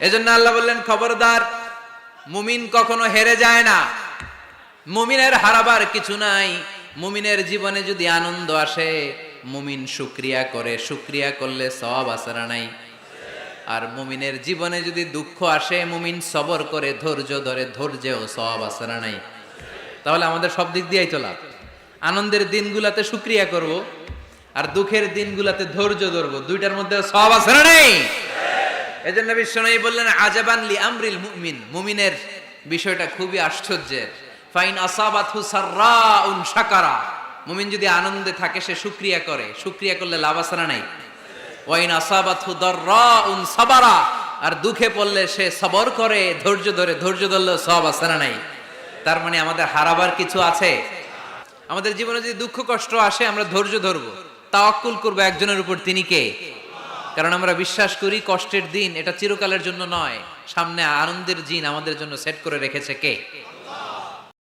এজন্য আল্লাহ বললেন, খবরদার, মুমিন কখনো হেরে যায় না। মুমিনের হারাবার কিছু নাই। মুমিনের জীবনে যদি আনন্দ আসে, মুমিন শুকরিয়া করে, শুকরিয়া করলে সওয়াব আছে না নাই? আর মুমিনের জীবনে যদি দুঃখ আসে, মুমিন সবর করে, ধৈর্য ধরে, ধৈর্যেও সওয়াব আছে না নাই? তাহলে আমাদের সব দিক দিয়েই তো লাভ। আনন্দের দিনগুলাতে শুকরিয়া করব, আর দুঃখের দিনগুলাতে ধৈর্য ধরবো, দুইটার মধ্যে সওয়াব আছে না নাই? এজন্য বিশ্বনবী বললেন, আজাবান লি আমরিল মুমিন, মুমিনের বিষয়টা খুবই আশ্চর্যের। ফাইন আসাবাতহু সাররাউন শাকারা, মুমিন যদি আনন্দে থাকে সে শুকরিয়া করে, শুকরিয়া করলে লাভ আছে না নাই? ওয়াইন আসাবাতহু দাররাউন সাবারা, আর দুঃখে পড়লে সে সবর করে, ধৈর্য ধরে, ধৈর্য ধরলে সওয়াব আছে না নাই? তার মানে আমাদের হারাবার কিছু আছে? আমাদের জীবনে যদি দুঃখ কষ্ট আসে, আমরা ধৈর্য ধরবো, তাওয়াক্কুল করবো একজনের উপর, তিনি কে? কারণ আমরা বিশ্বাস করি কষ্টের দিন এটা চিরকালের জন্য নয়, সামনে আনন্দের দিন আমাদের জন্য সেট করে রেখেছে কে?